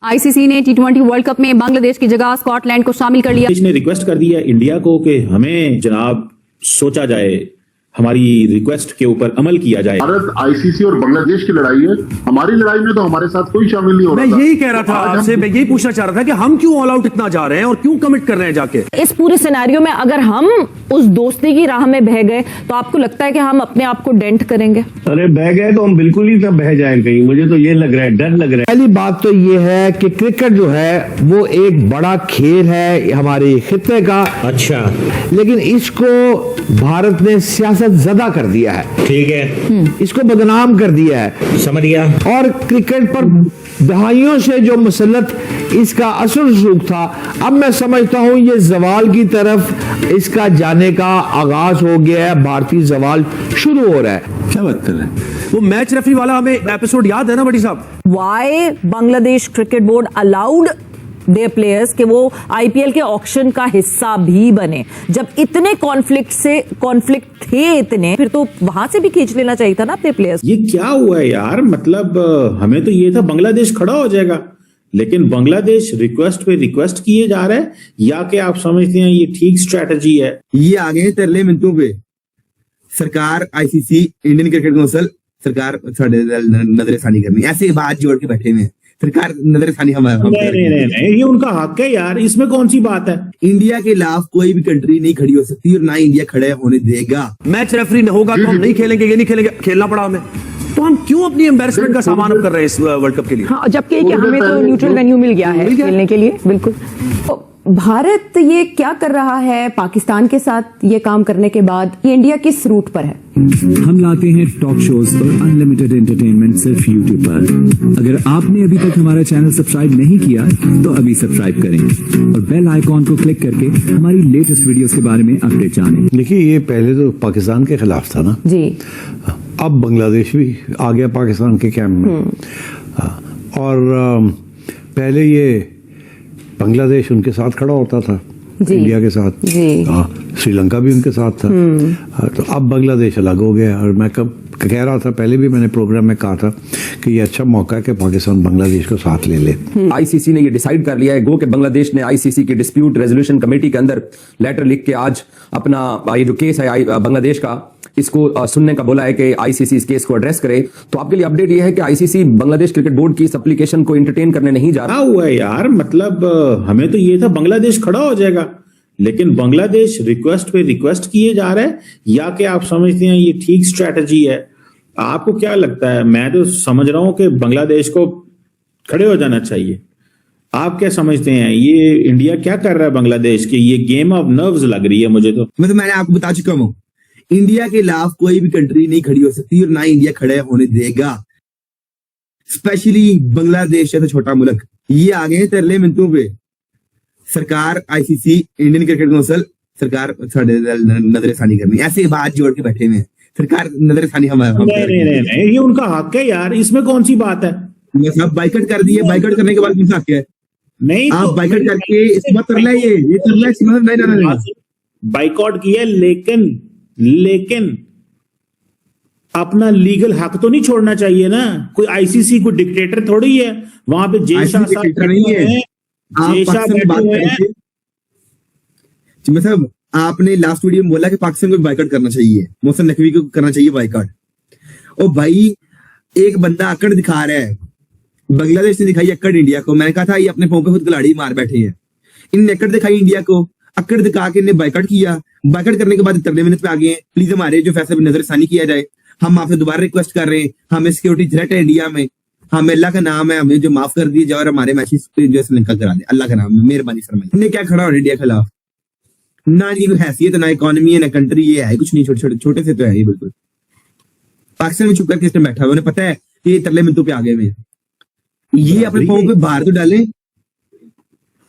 ICC ने टी20 world cup में बांग्लादेश की जगह स्कॉटलैंड को शामिल कर लिया। इसने रिक्वेस्ट कर दी है इंडिया को कि हमें जनाब सोचा जाए, हमारी रिक्वेस्ट के ऊपर अमल किया जाए। भारत आईसीसी और बांग्लादेश की लड़ाई है, हमारी लड़ाई में तो हमारे साथ कोई शामिल नहीं हो रहा। मैं यही कह रहा था आपसे, मैं यही पूछना चाह रहा था कि हम क्यों ऑल आउट इतना जा रहे हैं और क्यों कमिट कर रहे हैं जाके। इस पूरे सिनेरियो में अगर हम उस दोस्ती की राह में बह गए तो आपको लगता है कि हम अपने आप को डेंट करेंगे? अरे बह गए तो हम बिल्कुल ही ना बह जाएं कहीं, मुझे तो ये लग रहा है, डर लग रहा है। पहली बात तो ये है कि क्रिकेट जो है वो एक बड़ा खेल है हमारे खित्ते का। अच्छा, लेकिन इसको भारत ने सियासत ज़दा कर दिया है, ठीक है, इसको बदनाम कर दिया है, समझ गया। और क्रिकेट पर दहाइयों से जो मुसल्लत इसका असल रसूख था, अब मैं समझता हूं ये जवाल की तरफ इसका जाने का आगाज हो गया है, भारतीय जवाल शुरू हो रहा है। क्या बात कर रहे हैं? वो मैच रेफरी वाला हमें एपिसोड याद है ना बड़ी साहब? Why Bangladesh cricket board allowed their players कि वो आईपीएल के ऑक्शन का हिस्सा भी बने? जब इतने कॉन्फ्लिक्ट थे इतने, फिर तो वहां से भी खींच लेना चाहिए था ना अपने प्लेयर्स। ये क्या हुआ है यार, मतलब हमें तो ये था बांग्लादेश खड़ा हो जाएगा, लेकिन बांग्लादेश रिक्वेस्ट पे रिक्वेस्ट किए जा रहा है। या कि आप समझते हैं ये ठीक स्ट्रेटजी है? ये आगे हैं तरले मिनटों पे। सरकार, आईसीसी, इंडियन क्रिकेट काउंसिल, सरकार नजरसानी करनी, ऐसे बात जोड़ के बैठे हुए हैं। सरकार नजरसानी हमारा नहीं, ये उनका हक है यार, इसमें कौन सी बात है। इंडिया के खिलाफ कोई भी कंट्री नहीं खड़ी हो सकती और ना इंडिया खड़े होने देगा। मैच रेफरी न होगा तो हम नहीं खेलेंगे, ये नहीं खेलेंगे, खेलना पड़ा हमें। तो हम क्यों अपनी एम्बैरेसमेंट का सामान कर रहे हैं इस वर्ल्ड कप के लिए? हाँ, जबकि कि हमें तो न्यूट्रल वेन्यू मिल गया है खेलने के लिए। बिल्कुल। तो भारत ये क्या कर रहा है पाकिस्तान के साथ ये काम करने के बाद? ये इंडिया किस रूट पर है? हम लाते हैं टॉक शोज और अनलिमिटेड एंटरटेनमेंट सिर्फ यूट्यूब पर। अगर आपने अभी तक हमारा चैनल सब्सक्राइब नहीं किया तो अभी सब्सक्राइब करें और बेल आइकॉन को क्लिक करके हमारी लेटेस्ट वीडियोस के बारे में अपडेट जानें। देखिए, ये पहले तो पाकिस्तान के खिलाफ था ना जी, अब बांग्लादेश भी आ गया पाकिस्तान के कैंप में। और पहले ये बांग्लादेश उनके साथ खड़ा होता था, इंडिया के साथ, श्रीलंका भी उनके साथ था। तो अब बांग्लादेश अलग हो गया। और मैं कब कह रहा था, पहले भी मैंने प्रोग्राम में कहा था कि ये अच्छा मौका है कि पाकिस्तान बांग्लादेश को साथ ले ले। आईसीसी ने ये डिसाइड कर लिया है गो कि बांग्लादेश ने आईसीसी की डिस्प्यूट रेजोल्यूशन कमेटी के अंदर लेटर लिख के आज अपना ये जो केस है बांग्लादेश का, इसको सुनने का बोला है कि आईसीसी इस केस को एड्रेस करे। तो आपके लिए अपडेट ये है कि आईसीसी बांग्लादेश क्रिकेट बोर्ड की इस एप्लीकेशन को एंटरटेन करने नहीं जा रहा। हुआ है यार, मतलब हमें तो ये था बांग्लादेश खड़ा हो जाएगा, लेकिन बांग्लादेश रिक्वेस्ट पे रिक्वेस्ट किए जा रहा है। या कि आप समझते हैं ये ठीक स्ट्रेटजी है? आपको क्या लगता है? मैं तो समझ रहा हूं कि बांग्लादेश को खड़े हो जाना चाहिए। आप क्या समझते हैं, ये इंडिया क्या कर रहा है बांग्लादेश के? ये गेम ऑफ नर्व्स लग रही है मुझे तो। मैंने आपको बता चुका हूं, इंडिया के खिलाफ कोई भी कंट्री नहीं खड़ी हो सकती और ना इंडिया खड़े होने देगा, स्पेशली बांग्लादेश जैसा छोटा मुल्क। ये आगे हैं तरले मिनटों पे। सरकार, आईसीसी, इंडियन क्रिकेट काउंसिल, सरकार नजरसानी करनी, ऐसे बात जोड़ के बैठे हुए हैं। सरकार नजरसानी हमारा नहीं, ये उनका हक है यार, इसमें कौन सी बात है। सब बाइकआउट कर दिए, बाइकआउट करने के बाद कौन सा हक है? नहीं, आप बाइकआउट करके इसके बाद तरला ये तरला इसके मतलब नहीं बाइकआउट किया, लेकिन अपना लीगल हक तो नहीं छोड़ना चाहिए ना। कोई आईसीसी कोई डिक्टेटर थोड़ी है, वहां पे जेशा नहीं है। मतलब आपने लास्ट वीडियो में बोला कि पाकिस्तान को बाइकआउट करना चाहिए, मोहसिन नकवी को करना चाहिए बाइकआउट। और भाई एक बंदा अकड़ दिखा रहा है, बांग्लादेश ने दिखाई अकड़ इंडिया को। मैंने कहा था ये अपने पांव पे खुद खिलाड़ी मार बैठे हैं। इनने अकड़ दिखाई इंडिया को, अकड़ दिखा के इन्हें बाइकआउट किया। बाइकआउट करने के बाद तरले मिनट पे आ गए हैं, प्लीज हमारे जो फैसले पर नजरसानी किया जाए। हम आपसे दोबारा रिक्वेस्ट कर रहे हैं, हमें सिक्योरिटी थ्रेट है इंडिया में, हमें अल्लाह का नाम है, हमें जो माफ कर दिए जाए और हमारे मैचेस जो श्रीलंका करा दे, अल्लाह का नाम मेहरबानी फरमाइए। इन्हें क्या खड़ा हो इंडिया के खिलाफ? ना इनकी कोई हैसियत, ना इकोनॉमी है, ना कंट्री, ये है कुछ नहीं, छोटे से तो है ये बिल्कुल। पाकिस्तान में छुप करके इसमें बैठा हुआ, उन्हें पता है कि ये तरले मिनटों पे आ गए हुए। ये अपने पाँव पे बाहर तो डाले,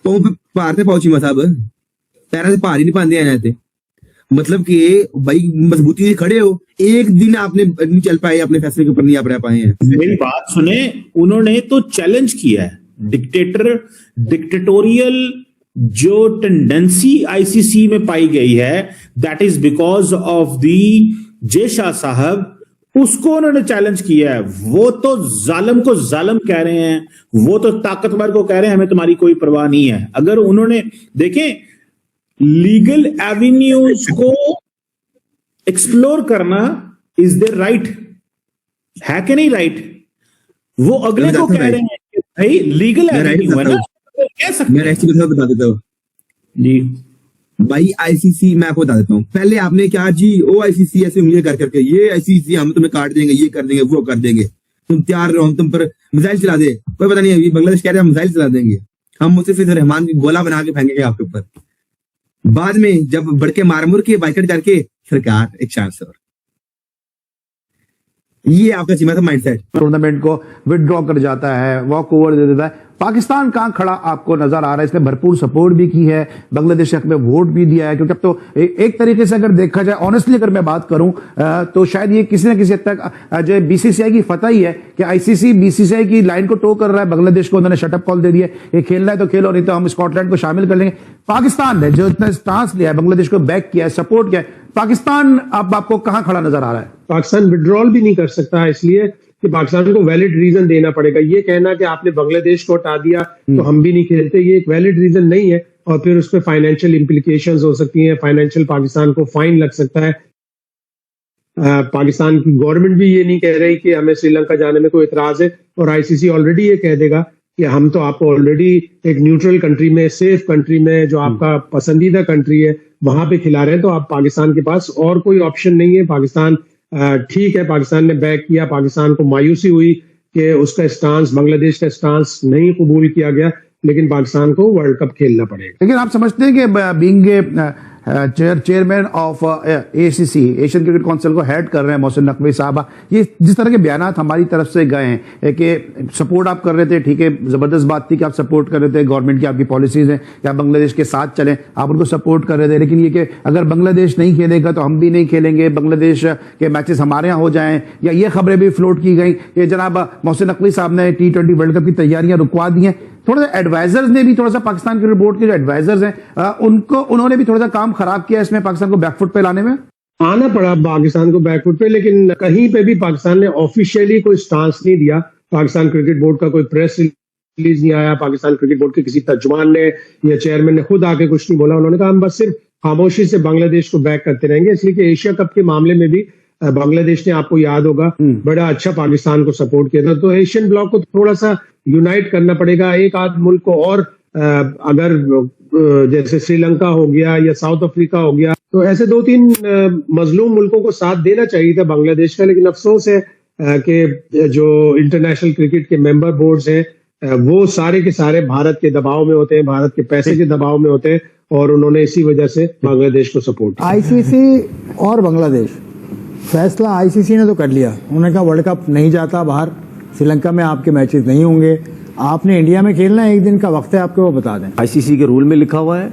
पाँव पे पार थे पाँव चीमा साहब, पैरों से पार ही नहीं पाते आए जाते। मतलब कि भाई मजबूती से खड़े हो, एक दिन आपने नहीं चल पाए, अपने फैसले के ऊपर नहीं आप रह पाए हैं। मेरी बात सुने, उन्होंने तो चैलेंज किया है डिक्टेटोरियल जो टेंडेंसी आईसीसी में पाई गई है, that is because of the जेशा साहब। उसको उन्होंने चैलेंज किया है। वो तो जालिम को जालिम कह रहे हैं, वो तो ताकतवर को कह रहे हैं हमें तुम्हारी कोई परवाह नहीं है। अगर उन्होंने देखें लीगल एवेन्यूज को एक्सप्लोर करना इज देयर राइट, है कि नहीं राइट? वो अगले को कह रहे हैं कि भाई लीगल एवेन्यू है ना, कह सकते मैं ऐसी बता देता हूँ जी भाई। आईसीसी मैं आपको बता देता हूँ, पहले आपने क्या जी ओ आईसीसी ऐसे उंगलियां कर करके ये आईसीसी हम तुम्हें काट देंगे, ये कर देंगे, वो कर देंगे, तुम तैयार रहो, हम तुम पर मिसाइल चला दे। कोई पता नहीं है बांग्लादेश कह रहे हैं हम मिसाइल चला देंगे, हम मुझसे फिर रहमान गोला बना के फेंकेंगे आपके ऊपर। बाद में जब बढ़ के मारमुर के बाइकआउट करके सरकार एक चांस और ये आपका सीमा था माइंडसेट। टूर्नामेंट को विड्रॉ कर जाता है, वॉक ओवर दे देता है। पाकिस्तान कहां खड़ा आपको नजर आ रहा है? इसने भरपूर सपोर्ट भी की है, बांग्लादेश हक में वोट भी दिया है, क्योंकि अब तो एक तरीके से अगर देखा जाए, ऑनेस्टली अगर मैं बात करूं तो शायद ये किसी न किसी हद तक जो बीसीसीआई की फतह ही है कि आईसीसी बीसीसीआई की लाइन को टो कर रहा है। बांग्लादेश को उन्होंने शटअप कॉल दे दिया, ये खेलना है तो खेलो, नहीं तो हम स्कॉटलैंड को शामिल कर लेंगे। पाकिस्तान ने जो इतना स्टांस लिया है, बांग्लादेश को बैक किया है, सपोर्ट किया है, पाकिस्तान अब आपको कहां खड़ा नजर आ रहा है? पाकिस्तान विड्रॉल भी नहीं कर सकता, इसलिए कि पाकिस्तान को वैलिड रीजन देना पड़ेगा। ये कहना कि आपने बांग्लादेश को हटा दिया तो हम भी नहीं खेलते, ये एक वैलिड रीजन नहीं है। और फिर उस पर फाइनेंशियल इम्प्लीकेशंस हो सकती हैं, फाइनेंशियल पाकिस्तान को फाइन लग सकता है। पाकिस्तान की गवर्नमेंट भी ये नहीं कह रही कि हमें श्रीलंका जाने में कोई इतराज है, और आईसीसी ऑलरेडी ये कह देगा कि हम तो आपको ऑलरेडी एक न्यूट्रल कंट्री में, सेफ कंट्री में, जो आपका पसंदीदा कंट्री है, वहां पे खिला रहे हैं। तो आप पाकिस्तान के पास और कोई ऑप्शन नहीं है। पाकिस्तान ठीक है, पाकिस्तान ने बैक किया, पाकिस्तान को मायूसी हुई कि उसका स्टांस, बांग्लादेश का स्टांस नहीं कबूल किया गया, लेकिन पाकिस्तान को वर्ल्ड कप खेलना पड़ेगा। लेकिन आप समझते हैं कि being chairman of ACC, Asian cricket council को हेड कर रहे हैं मोहसिन नकवी साहब, ये जिस तरह के बयानात हमारी तरफ से गए हैं कि सपोर्ट आप कर रहे थे, ठीक है, जबरदस्त बात थी कि आप सपोर्ट कर रहे थे, गवर्नमेंट की आपकी पॉलिसीज हैं कि आप बांग्लादेश के साथ चलें, आप उनको सपोर्ट कर रहे थे, लेकिन ये कि अगर बांग्लादेश नहीं खेलेगा तो हम भी नहीं खेलेंगे, बांग्लादेश के मैचेस हमारे यहाँ हो जाएं, या ये खबरें भी फ्लोट की गई कि जनाब मोहसिन नकवी साहब ने T20 वर्ल्ड कप की तैयारियां रुकवा दी हैं। थोड़ा सा एडवाइजर्स ने भी, थोड़ा सा पाकिस्तान क्रिकेट बोर्ड के जो एडवाइजर्स हैं उन्होंने भी थोड़ा सा काम खराब किया इसमें, पाकिस्तान को बैकफुट पे लाने में। आना पड़ा पाकिस्तान को बैकफुट पे, लेकिन कहीं पे भी पाकिस्तान ने ऑफिशियली कोई स्टांस नहीं दिया। पाकिस्तान क्रिकेट बोर्ड का कोई प्रेस रिलीज नहीं आया, पाकिस्तान क्रिकेट बोर्ड के किसी तर्जुमान ने या चेयरमैन ने खुद आके कुछ नहीं बोला। उन्होंने कहा हम बस सिर्फ खामोशी से बांग्लादेश को बैक करते रहेंगे। इसलिए कि एशिया कप के मामले में भी बांग्लादेश ने, आपको याद होगा, बड़ा अच्छा पाकिस्तान को सपोर्ट किया था। तो एशियन ब्लॉक को थोड़ा सा यूनाइट करना पड़ेगा, एक आध मुल्क को, और अगर जैसे श्रीलंका हो गया या साउथ अफ्रीका हो गया, तो ऐसे 2-3 मजलूम मुल्कों को साथ देना चाहिए था बांग्लादेश का। लेकिन अफसोस है कि जो इंटरनेशनल क्रिकेट के मेंबर बोर्ड्स हैं वो सारे के सारे भारत के दबाव में होते हैं, भारत के पैसे के दबाव में होते हैं, और उन्होंने इसी वजह से बांग्लादेश को सपोर्ट किया। आईसीसी और बांग्लादेश, फैसला आईसीसी ने तो कर लिया, उन्होंने कहा वर्ल्ड कप नहीं जाता बाहर, श्रीलंका में आपके मैचेस नहीं होंगे, आपने इंडिया में खेलना है, 1 दिन का वक्त है आपको, वो बता दें। आईसीसी के रूल में लिखा हुआ है,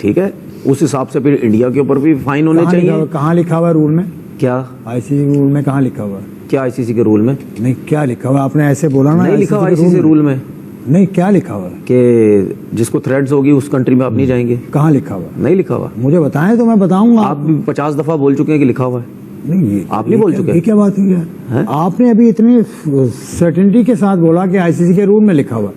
ठीक है, उस हिसाब से फिर इंडिया के ऊपर भी फाइन होने चाहिए। कहाँ लिखा हुआ है रूल में? क्या आईसीसी रूल में कहाँ लिखा हुआ है? क्या आईसीसी के रूल में नहीं, क्या लिखा हुआ? आपने ऐसे बोला ना, नहीं लिखा हुआ आईसीसी रूल में। नहीं, क्या लिखा हुआ है? कि जिसको थ्रेड्स होगी उस कंट्री में आप नहीं जाएंगे। कहाँ लिखा हुआ? नहीं लिखा हुआ। मुझे बताएं तो मैं बताऊंगा। आप भी 50 दफा बोल चुके हैं कि लिखा हुआ है। नहीं, आप नहीं बोल चुके? ये क्या बात हुई है? आपने अभी इतनी सर्टेनिटी के साथ बोला कि आईसीसी के रूल में लिखा हुआ,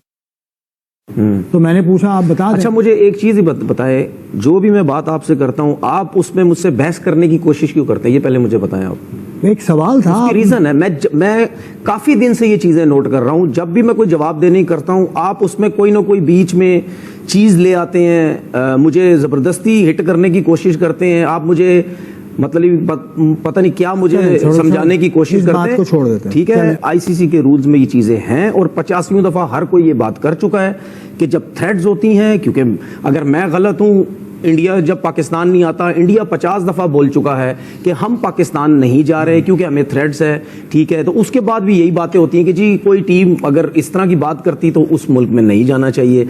तो मैंने पूछा आप बता दें। अच्छा, मुझे एक चीज ही बताए, जो भी मैं बात आपसे करता हूं आप उसमें मुझसे बहस करने की कोशिश क्यों करते हैं, ये पहले मुझे बताएं आप। एक सवाल था, उसकी रीजन है, मैं काफी दिन से ये चीजें नोट कर रहा हूं, जब भी मैं कोई जवाब देने करता हूं आप उसमें कोई ना कोई बीच में चीज ले आते हैं, मुझे जबरदस्ती हिट करने की कोशिश करते हैं, आप मुझे मतलब पता नहीं क्या मुझे समझाने की कोशिश करते हैं। छोड़ देते हैं, ठीक है, आईसीसी के रूल्स में ये चीजें हैं, और 50वीं दफा हर कोई ये बात कर चुका है कि जब थ्रेड्स होती हैं, क्योंकि अगर मैं गलत हूं, इंडिया जब पाकिस्तान नहीं आता, इंडिया 50 दफा बोल चुका है कि हम पाकिस्तान नहीं जा रहे क्योंकि हमें थ्रेड्स है, ठीक है, तो उसके बाद भी यही बातें होती हैं कि जी कोई टीम अगर इस तरह की बात करती तो उस मुल्क में नहीं जाना चाहिए।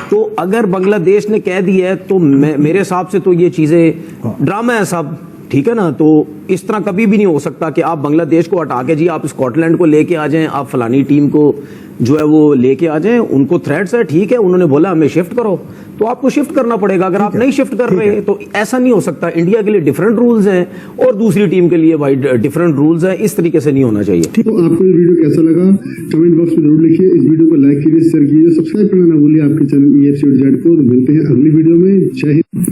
तो अगर बांग्लादेश ने कह दिया है तो मेरे हिसाब से तो ये चीजें ड्रामा है सब, ठीक है ना। तो इस तरह कभी भी नहीं हो सकता कि आप बांग्लादेश को हटा के जी आप स्कॉटलैंड को लेके आ जाएं, आप फलानी टीम को जो है वो लेके आ जाएं। उनको थ्रेट्स है, ठीक है, उन्होंने बोला हमें शिफ्ट करो, तो आपको शिफ्ट करना पड़ेगा। अगर आप नहीं शिफ्ट कर रहे तो ऐसा नहीं हो सकता। इंडिया के लिए डिफरेंट रूल्स हैं और दूसरी टीम के लिए भाई डिफरेंट रूल्स हैं, इस तरीके से नहीं होना चाहिए। तो आपको ये वीडियो कैसा लगा कमेंट बॉक्स में जरूर लिखिए। इस वीडियो को लाइक कीजिए, शेयर कीजिए, सब्सक्राइब करना ना भूलिए आपके चैनल EFC को। मिलते हैं अगली वीडियो में। जय हिंद।